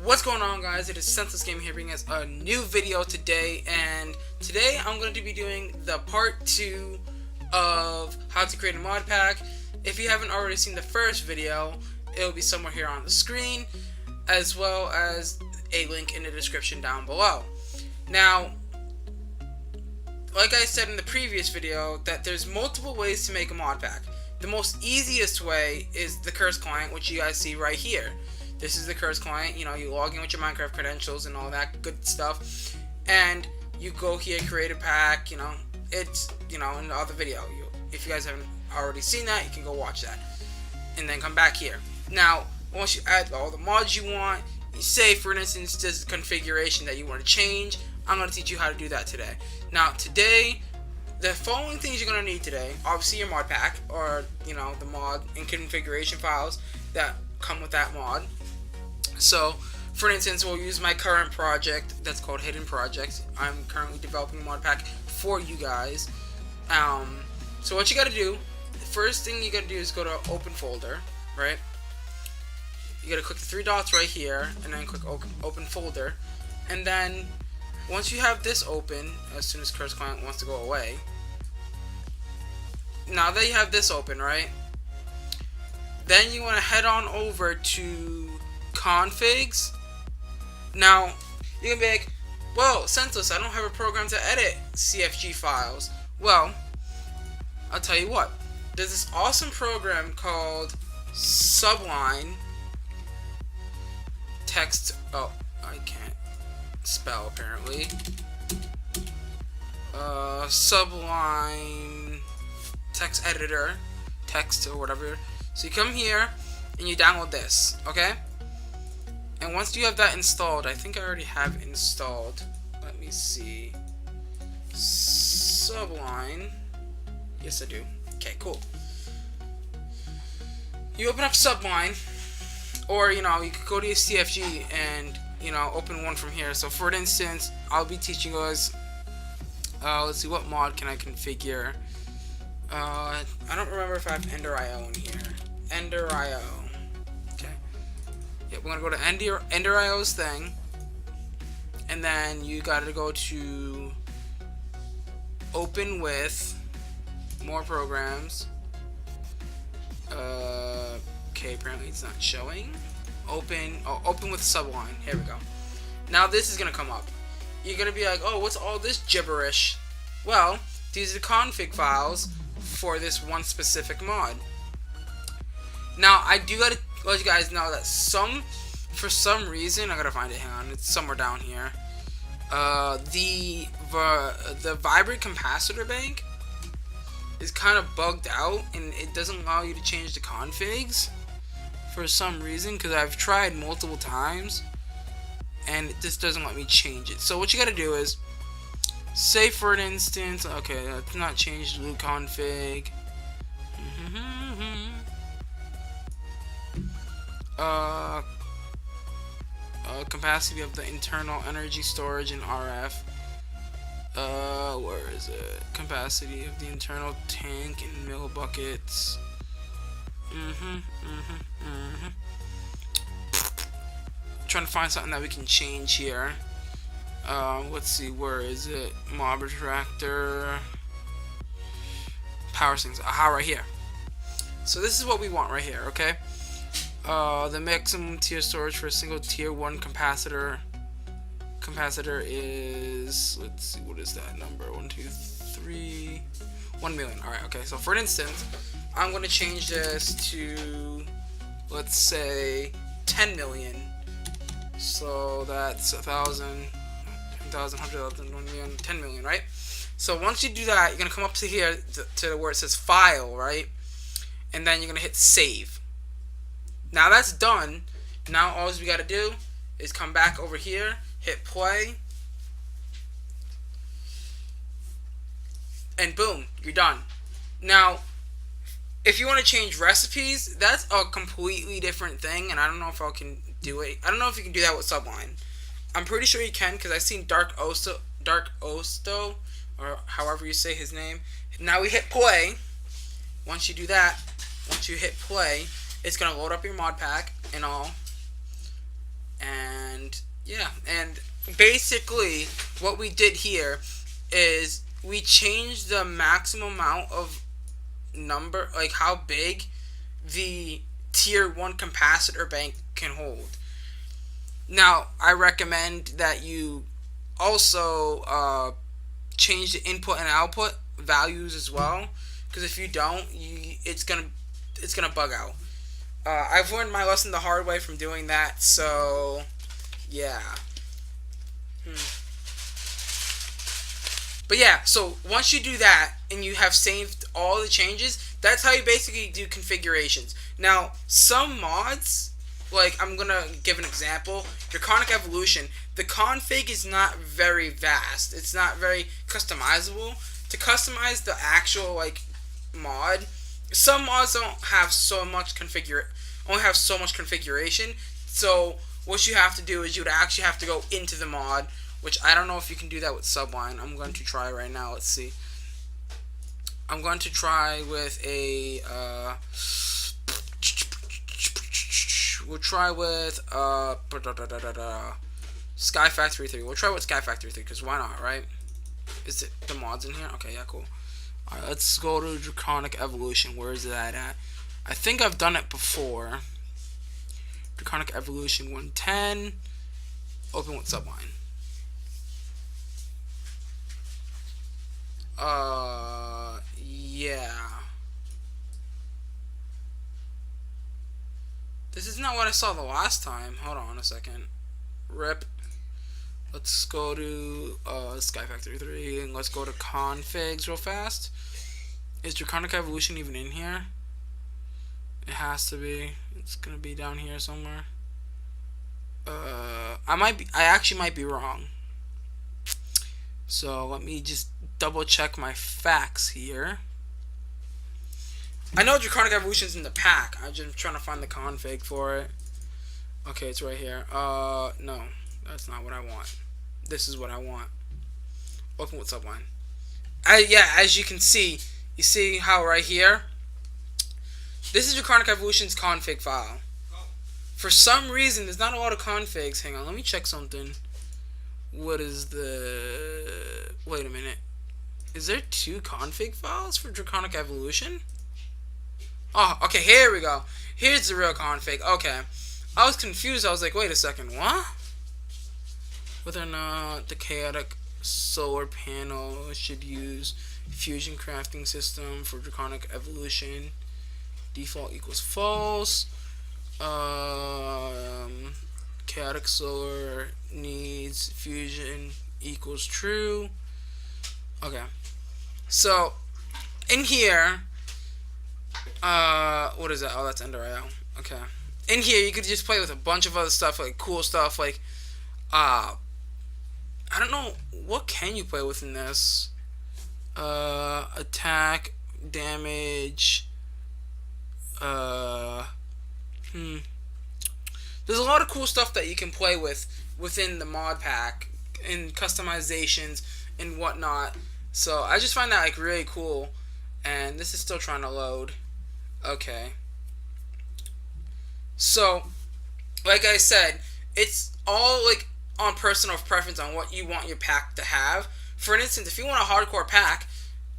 What's going on, guys? It is Senseless Game here bringing us a new video today, and today I'm going to be doing the part 2 of how to create a mod pack. If you haven't already seen the first video, it will be somewhere here on the screen, as well as a link in the description down below. Now, like I said in the previous video, that there's multiple ways to make a mod pack. The most easiest way is the Curse client, which you guys see right here. This is the Curse client. You know, you log in with your Minecraft credentials and all that good stuff, and you go here, create a pack. You know, it's, you know, in the other video. If you guys haven't already seen that, you can go watch that, and then come back here. Now, once you add all the mods you want, you say, for instance, there's a configuration that you want to change. I'm going to teach you how to do that today. Now, today, the following things you're going to need today: obviously your mod pack, or, you know, the mod and configuration files that come with that mod. So, for instance, we'll use my current project that's called Hidden Project. I'm currently developing a mod pack for you guys. So what you got to do, the first thing you got to do is go to Open Folder, right? You got to click the three dots right here, and then click Open Folder, and then once you have this open, as soon as Curse Client wants to go away, now that you have this open, right, then you want to head on over to Configs. Now, you can be like, well, Senseless, I don't have a program to edit CFG files. Well, I'll tell you what. There's this awesome program called Sublime Text. Oh, I can't spell apparently. Sublime Text Editor, text or whatever. So you come here and you download this, okay? And once you have that installed, I think I already have installed. Let me see. Sublime. Yes, I do. Okay, cool. You open up Sublime, or, you know, you could go to your CFG and, you know, open one from here. So, for instance, I'll be teaching you guys. Let's see, what mod can I configure? I don't remember if I have Ender.io in here. Ender.io. Okay. Yeah, we're gonna go to Ender.io's thing, and then you gotta go to Open with More Programs. Okay, apparently it's not showing. Open with Sublime. Here we go. Now this is gonna come up. You're gonna be like, oh, what's all this gibberish? Well, these are the config files for this one specific mod. Now, I do gotta let you guys know that for some reason, I gotta find it. Hang on, it's somewhere down here. The vibrant capacitor bank is kind of bugged out, and it doesn't allow you to change the configs for some reason, because I've tried multiple times and it just doesn't let me change it. So what you gotta do is, say for an instance, okay, let's not change the loop config. Capacity of the internal energy storage in RF. Where is it? Capacity of the internal tank in millibuckets. Trying to find something that we can change here. Let's see, where is it? Mob retractor. Power settings. Aha, right here. So this is what we want right here, okay? The maximum tier storage for a single tier 1 capacitor is, let's see, what is that number? 1, 2, 3, 1 million. Alright, okay, so for instance, I'm going to change this to, let's say, 10 million. So that's 1,000, 100,000, 1 million, 10 million, right? So once you do that, you're going to come up to here, to where it says File, right? And then you're going to hit Save. Now that's done. Now all we got to do is come back over here, hit play, and boom, you're done. Now, if you want to change recipes, that's a completely different thing, and I don't know if I can do it. I don't know if you can do that with Sublime. I'm pretty sure you can, because I've seen Dark Osto, or however you say his name. Now we hit play. Once you do that, Once you hit play, it's going to load up your mod pack and all. And And yeah, and basically what we did here is we changed the maximum amount of number, like how big the tier 1 capacitor bank can hold. Now, I recommend that you also change the input and output values as well, because if you don't, it's gonna bug out. I've learned my lesson the hard way from doing that, so yeah. But yeah, so once you do that and you have saved all the changes, that's how you basically do configurations. Now, some mods, like I'm gonna give an example, Draconic Evolution, the config is not very vast. It's not very customizable. To customize the actual like mod, some mods don't have so much only have so much configuration. So what you have to do is you would actually have to go into the mod, which I don't know if you can do that with Subline. I'm going to try right now. Let's see. I'm going to try with a we'll try with Sky Factory 3. We'll try with Sky Factory 3 because why not, right? Is it the mods in here? Okay, yeah, cool. Alright, let's go to Draconic Evolution. Where is that at? I think I've done it before. Draconic Evolution 110. Open with Subline. Yeah. This is not what I saw the last time. Hold on a second. Rip. Let's go to Sky Factory 3 and let's go to configs real fast. Is Draconic Evolution even in here? It has to be. It's gonna be down here somewhere. I actually might be wrong. So let me just double check my facts here. I know Draconic Evolution's in the pack. I'm just trying to find the config for it. Okay, it's right here. No, that's not what I want. This is what I want. Open with Subline. Yeah, as you can see, you see how right here, this is Draconic Evolution's config file. For some reason, there's not a lot of configs. Hang on, let me check something. What is the... Wait a minute. Is there 2 config files for Draconic Evolution? Oh, okay, here we go. Here's the real config. Okay. I was confused. I was like, wait a second, what? Whether or not the chaotic solar panel should use fusion crafting system for Draconic Evolution. Default equals false. Chaotic solar needs fusion equals true. Okay. So, in here, what is that? Oh, that's Ender IO. Okay. In here, you could just play with a bunch of other stuff, like cool stuff, like, I don't know, what can you play with in this? Attack, damage, There's a lot of cool stuff that you can play with within the mod pack, and customizations and whatnot. So, I just find that, like, really cool. And this is still trying to load. Okay. So, like I said, it's all like on personal preference on what you want your pack to have. For instance, if you want a hardcore pack,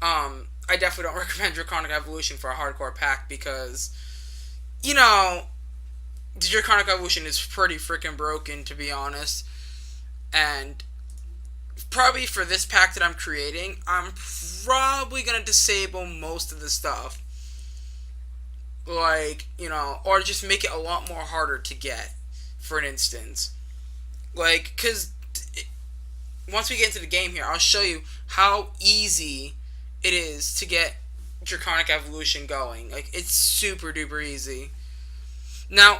I definitely don't recommend Draconic Evolution for a hardcore pack because, you know, the Draconic Evolution is pretty freaking broken, to be honest. And probably for this pack that I'm creating, I'm probably going to disable most of the stuff. Like, you know, or just make it a lot more harder to get, for an instance. Like, because once we get into the game here, I'll show you how easy it is to get Draconic Evolution going. Like, it's super duper easy. Now,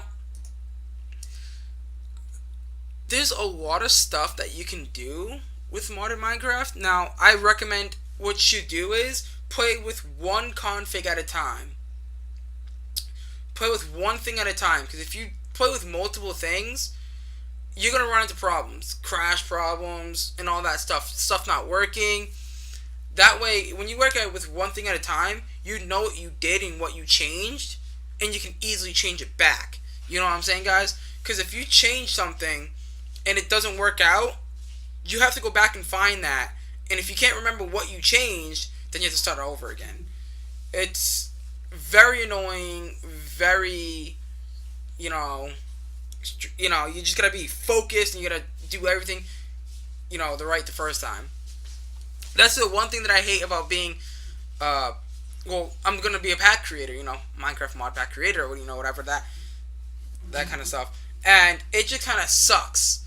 there's a lot of stuff that you can do with modded Minecraft. Now, I recommend what you do is play with one config at a time. Play with one thing at a time, because if you play with multiple things, you're going to run into problems. Crash problems and all that stuff. Stuff not working. That way, when you work out with one thing at a time, you know what you did and what you changed, and you can easily change it back. You know what I'm saying, guys? Because if you change something and it doesn't work out, you have to go back and find that. And if you can't remember what you changed, then you have to start over again. It's very annoying, very, you know, you just gotta be focused and you gotta do everything, the first time. That's the one thing that I hate about being, I'm gonna be a pack creator, Minecraft mod pack creator, or whatever that kind of stuff, and it just kind of sucks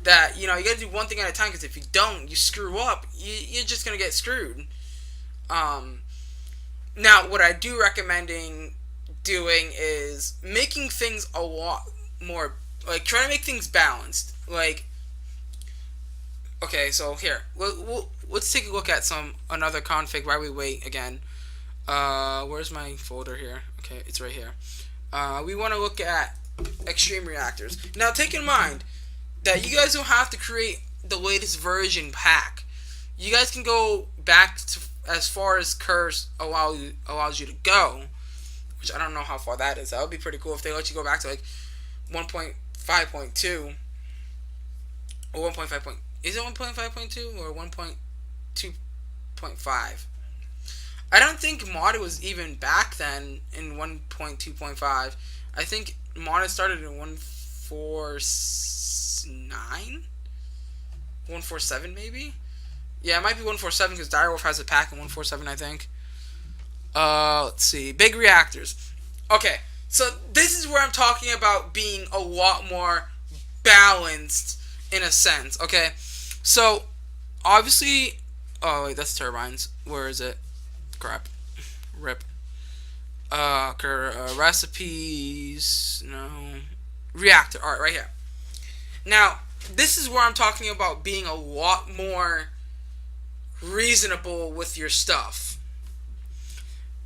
that you gotta do one thing at a time, because if you don't, you screw up, you're just gonna get screwed. Now, what I do recommending doing is making things a lot more, like, try to make things balanced. Like, okay, so here, let's take a look at another config while we wait again. Where's my folder here? Okay, it's right here. We want to look at extreme reactors. Now, take in mind that you guys don't have to create the latest version pack. You guys can go back to as far as Curse allows you to go, which I don't know how far that is. That would be pretty cool if they let you go back to like 1.5.2 or 1.5. Is it 1.5.2 or 1.2.5? I don't think mod was even back then in 1.2.5. I think mod started in 1.4.9, 1.4.7 maybe. Yeah, it might be 1.4.7 because Direwolf has a pack in 1.4.7, I think. Let's see. Big reactors. Okay, so this is where I'm talking about being a lot more balanced in a sense, okay? So, obviously... Oh, wait, that's turbines. Where is it? Crap. Rip. Recipes... No. Reactor. Alright, right here. Now, this is where I'm talking about being a lot more reasonable with your stuff.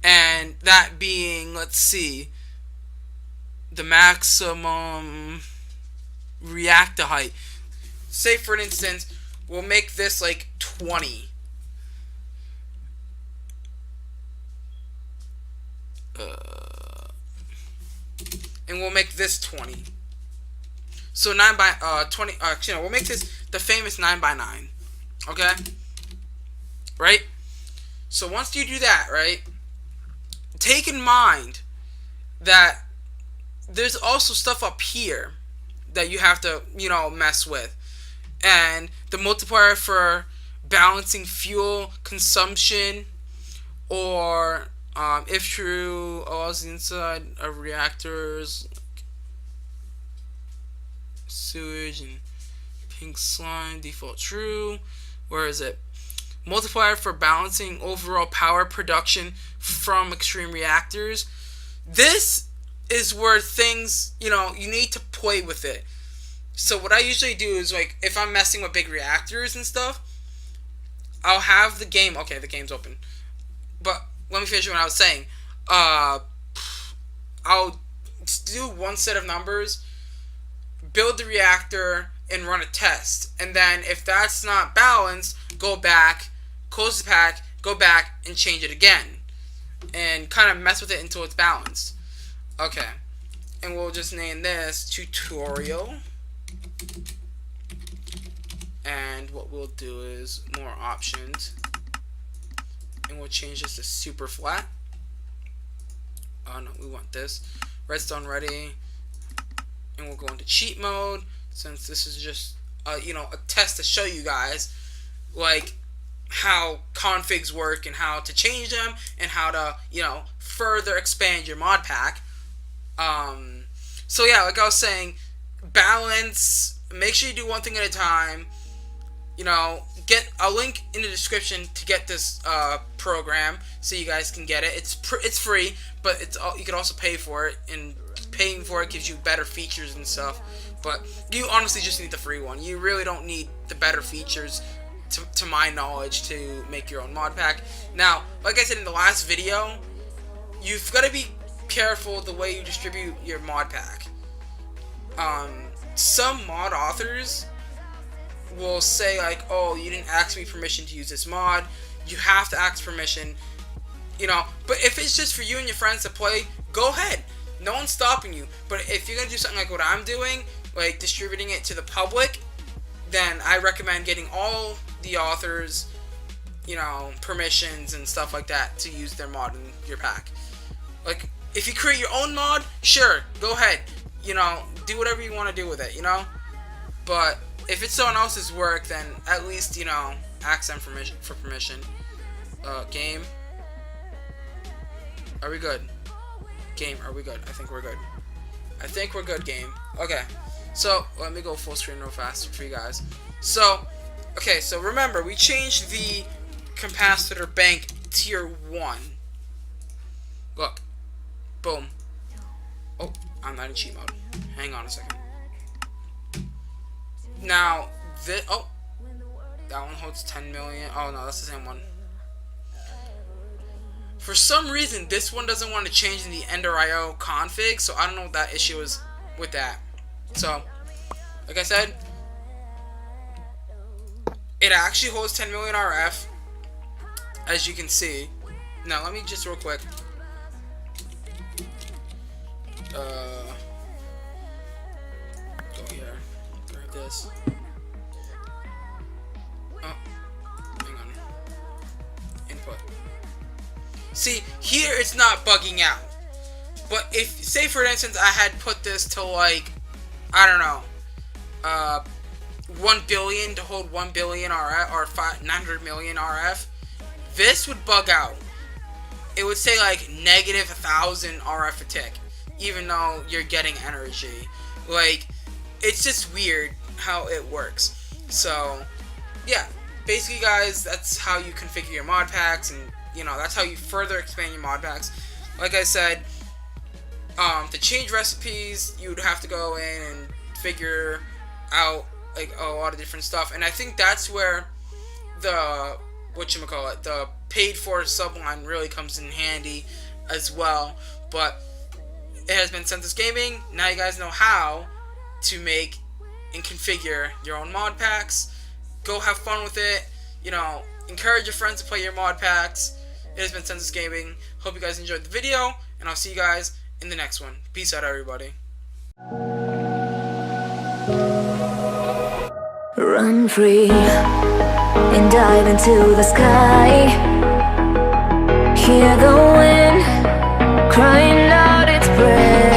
And that being, let's see, the maximum reactor height. Say, for instance, we'll make this like 20. And we'll make this 20. So 9 by 20. We'll make this the famous 9 by 9. Okay. Right. So once you do that, right, take in mind that there's also stuff up here that you have to, mess with. And the multiplier for balancing fuel consumption, or if true, allows the inside of reactors, like sewage and pink slime, default true. Where is it? Multiplier for balancing overall power production from extreme reactors. This is where things, you need to play with it. So what I usually do is, like, if I'm messing with big reactors and stuff, I'll have the game... Okay, the game's open. But let me finish what I was saying. I'll do one set of numbers, build the reactor, and run a test. And then if that's not balanced, go back, close the pack, go back, and change it again. And kind of mess with it until it's balanced. Okay. And we'll just name this tutorial. And what we'll do is more options. And we'll change this to super flat. Oh no, we want this. Redstone ready. And we'll go into cheat mode, since this is just a test to show you guys like how configs work and how to change them and how to further expand your mod pack. So yeah, like I was saying, balance. Make sure you do one thing at a time. Get a link in the description to get this program so you guys can get it. It's free, but you can also pay for it, and paying for it gives you better features and stuff. But you honestly just need the free one. You really don't need the better features, to my knowledge, to make your own mod pack. Now, like I said in the last video, you've got to be careful the way you distribute your mod pack. Some mod authors will say like, oh, you didn't ask me permission to use this mod. You have to ask permission, but if it's just for you and your friends to play, go ahead. No one's stopping you. But if you're gonna do something like what I'm doing, like distributing it to the public, then I recommend getting all the authors, you know, permissions and stuff like that to use their mod in your pack. Like, if you create your own mod, sure, go ahead. You know, do whatever you want to do with it, you know? But if it's someone else's work, then at least, you know, ask them for permission. Game. Are we good? Game, are we good? I think we're good. I think we're good, game. Okay. So, let me go full screen real fast for you guys. So, okay, so remember, we changed the capacitor bank tier 1. Look. Boom. Oh, I'm not in cheat mode. Hang on a second. Now, this... Oh. That one holds 10 million. Oh, no, that's the same one. For some reason, this one doesn't want to change in the Ender.io config, so I don't know what that issue is with that. So, like I said, it actually holds 10 million RF, as you can see. Now, let me just real quick. Go here. Grab this. Oh, hang on. Input. See, here it's not bugging out. But if, say for instance, I had put this to like, I don't know, 1 billion to hold 1 billion RF, or 900 million RF, this would bug out. It would say like negative 1,000 RF a tick, even though you're getting energy. Like, it's just weird how it works. So, yeah, basically guys, that's how you configure your mod packs, and you know, that's how you further expand your mod packs. Like I said, to change recipes, you'd have to go in and figure out like a lot of different stuff, and I think that's where the the paid for subline really comes in handy as well. But it has been Census Gaming. Now you guys know how to make and configure your own mod packs. Go have fun with it. You know, encourage your friends to play your mod packs. It has been Census Gaming. Hope you guys enjoyed the video, and I'll see you guys in the next one. Peace out, everybody. Run free and dive into the sky. Hear the wind crying out its breath.